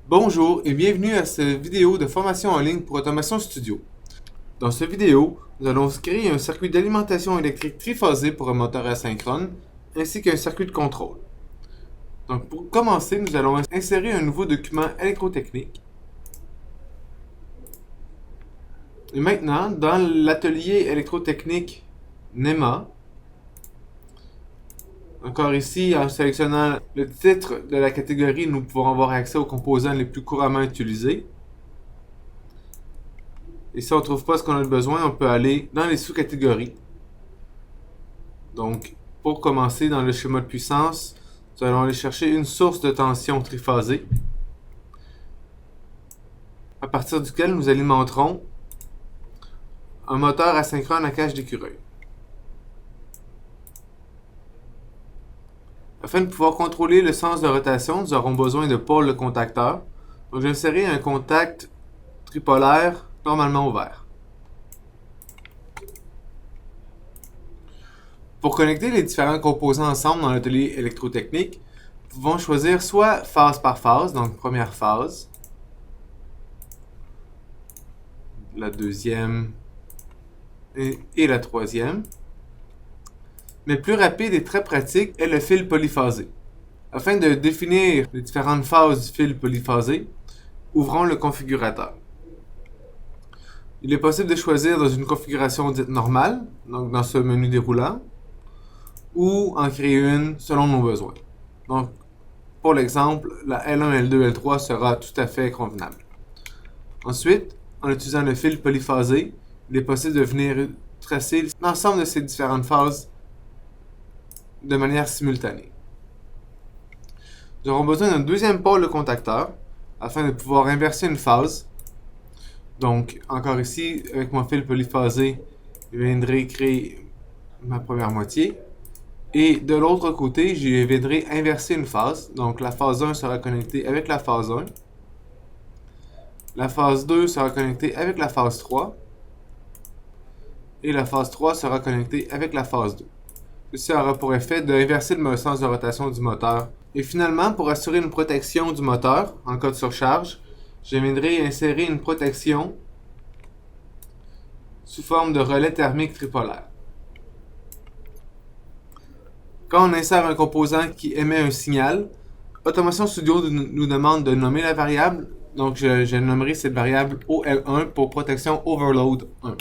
Bonjour et bienvenue à cette vidéo de formation en ligne pour Automation Studio. Dans cette vidéo, nous allons créer un circuit d'alimentation électrique triphasé pour un moteur asynchrone, ainsi qu'un circuit de contrôle. Donc pour commencer, nous allons insérer un nouveau document électrotechnique. Et maintenant, dans l'atelier électrotechnique NEMA, encore ici, en sélectionnant le titre de la catégorie, nous pouvons avoir accès aux composants les plus couramment utilisés. Et si on ne trouve pas ce qu'on a besoin, on peut aller dans les sous-catégories. Donc, pour commencer, dans le schéma de puissance, nous allons aller chercher une source de tension triphasée, à partir duquel nous alimenterons un moteur asynchrone à cage d'écureuil. Afin de pouvoir contrôler le sens de rotation, nous aurons besoin de pôle de contacteur. Donc, j'insérerai un contact tripolaire normalement ouvert. Pour connecter les différents composants ensemble dans l'atelier électrotechnique, nous pouvons choisir soit phase par phase, donc première phase, la deuxième et la troisième. Mais plus rapide et très pratique est le fil polyphasé. Afin de définir les différentes phases du fil polyphasé, ouvrons le configurateur. Il est possible de choisir dans une configuration dite normale, donc dans ce menu déroulant, ou en créer une selon nos besoins. Donc, pour l'exemple, la L1, L2, L3 sera tout à fait convenable. Ensuite, en utilisant le fil polyphasé, il est possible de venir tracer l'ensemble de ces différentes phases de manière simultanée. Nous aurons besoin d'un deuxième pôle de contacteur afin de pouvoir inverser une phase. Donc, encore ici, avec mon fil polyphasé, je viendrai créer ma première moitié. Et de l'autre côté, je viendrai inverser une phase. Donc, la phase 1 sera connectée avec la phase 1. La phase 2 sera connectée avec la phase 3. Et la phase 3 sera connectée avec la phase 2. Ceci aura pour effet d'inverser le sens de rotation du moteur. Et finalement, pour assurer une protection du moteur en cas de surcharge, je viendrai insérer une protection sous forme de relais thermique tripolaire. Quand on insère un composant qui émet un signal, Automation Studio nous demande de nommer la variable. Donc, je nommerai cette variable OL1 pour protection Overload 1.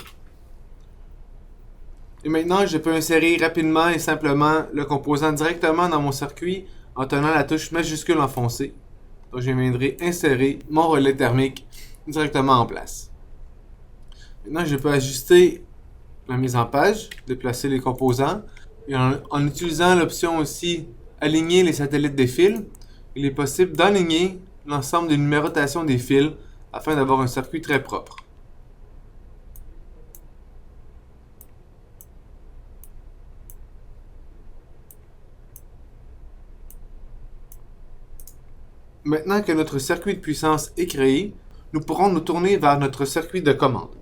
Et maintenant, je peux insérer rapidement et simplement le composant directement dans mon circuit en tenant la touche majuscule enfoncée. Donc, je viendrai insérer mon relais thermique directement en place. Maintenant, je peux ajuster la mise en page, déplacer les composants. Et en utilisant l'option aussi aligner les satellites des fils, il est possible d'aligner l'ensemble des numérotations des fils afin d'avoir un circuit très propre. Maintenant que notre circuit de puissance est créé, nous pourrons nous tourner vers notre circuit de commande.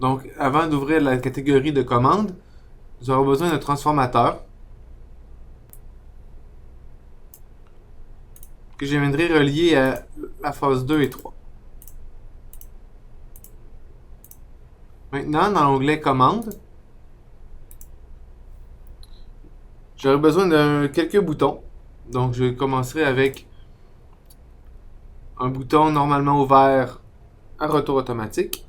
Donc, avant d'ouvrir la catégorie de commande, nous aurons besoin d'un transformateur que je viendrai relier à la phase 2 et 3. Maintenant, dans l'onglet commande, j'aurai besoin de quelques boutons. Donc, je commencerai avec un bouton normalement ouvert à retour automatique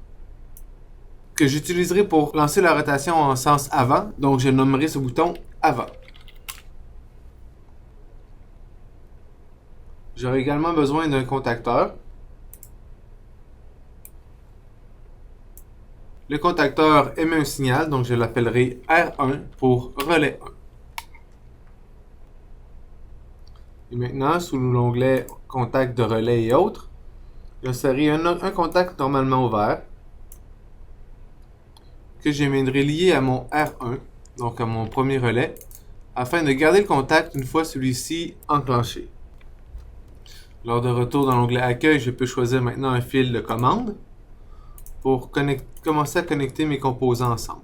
que j'utiliserai pour lancer la rotation en sens avant. Donc, je nommerai ce bouton avant. J'aurai également besoin d'un contacteur. Le contacteur émet un signal, donc je l'appellerai R1 pour relais 1. Et maintenant, sous l'onglet contact de relais et autres, j'insérerai un contact normalement ouvert que je viendrai lier à mon R1, donc à mon premier relais, afin de garder le contact une fois celui-ci enclenché. Lors de retour dans l'onglet Accueil, je peux choisir maintenant un fil de commande pour commencer à connecter mes composants ensemble.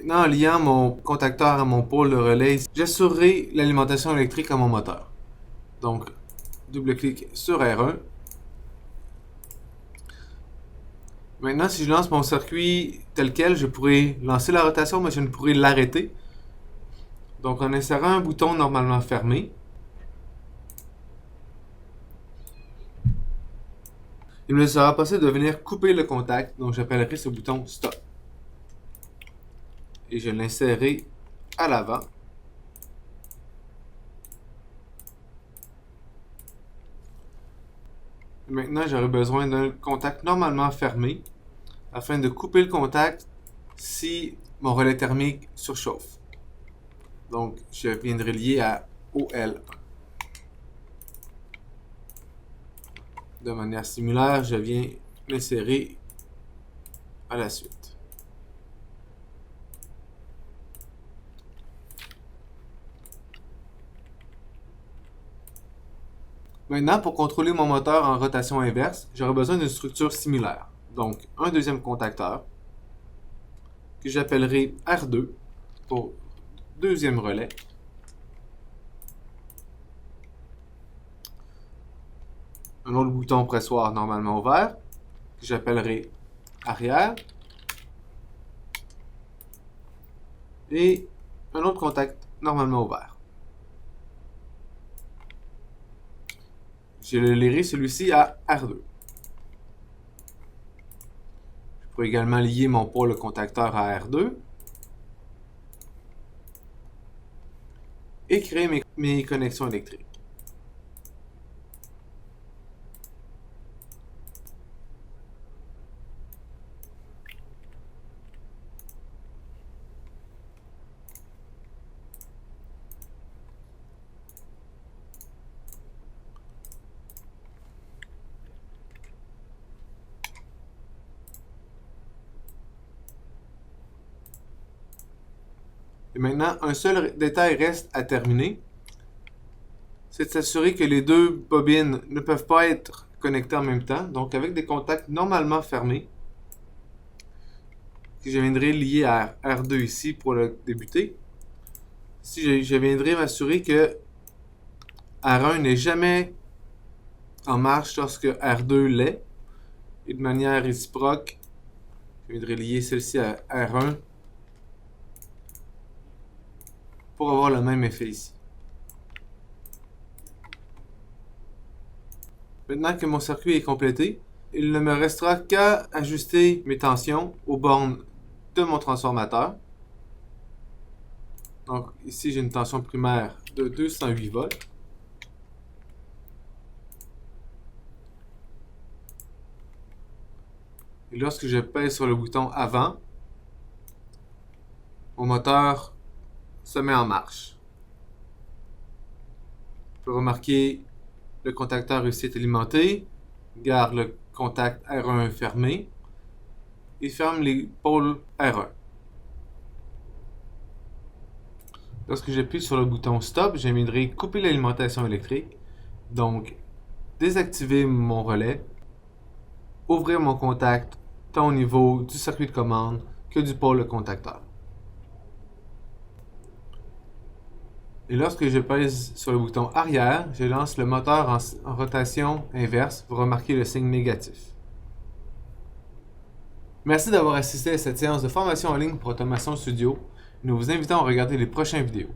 Maintenant, en liant mon contacteur à mon pôle de relais, j'assurerai l'alimentation électrique à mon moteur. Donc, double-clic sur R1. Maintenant, si je lance mon circuit tel quel, je pourrais lancer la rotation, mais je ne pourrais l'arrêter. Donc, en insérant un bouton normalement fermé, il me sera possible de venir couper le contact. Donc, j'appellerai ce bouton Stop. Et je l'insérerai à l'avant. Maintenant, j'aurai besoin d'un contact normalement fermé afin de couper le contact si mon relais thermique surchauffe. Donc, je viendrai lier à OL1. De manière similaire, je viens l'insérer à la suite. Maintenant, pour contrôler mon moteur en rotation inverse, j'aurai besoin d'une structure similaire. Donc, un deuxième contacteur que j'appellerai R2 pour deuxième relais. Un autre bouton pressoir normalement ouvert que j'appellerai arrière. Et un autre contact normalement ouvert. Je lierai celui-ci à R2. Je pourrais également lier mon pôle contacteur à R2 et créer mes connexions électriques. Et maintenant, un seul détail reste à terminer. C'est de s'assurer que les deux bobines ne peuvent pas être connectées en même temps. Donc, avec des contacts normalement fermés, que je viendrai lier à R2 ici pour le débuter. Si je viendrai m'assurer que R1 n'est jamais en marche lorsque R2 l'est. Et de manière réciproque, je viendrai lier celle-ci à R1 pour avoir le même effet ici. Maintenant que mon circuit est complété, il ne me restera qu'à ajuster mes tensions aux bornes de mon transformateur. Donc ici j'ai une tension primaire de 208 volts. Et lorsque je pèse sur le bouton avant, mon moteur se met en marche. On peut remarquer le contacteur ici est alimenté, garde le contact R1 fermé et ferme les pôles R1. Lorsque j'appuie sur le bouton Stop, je viendrai couper l'alimentation électrique, donc désactiver mon relais, ouvrir mon contact tant au niveau du circuit de commande que du pôle contacteur. Et lorsque je pèse sur le bouton arrière, je lance le moteur en rotation inverse. Vous remarquez le signe négatif. Merci d'avoir assisté à cette séance de formation en ligne pour Automation Studio. Nous vous invitons à regarder les prochaines vidéos.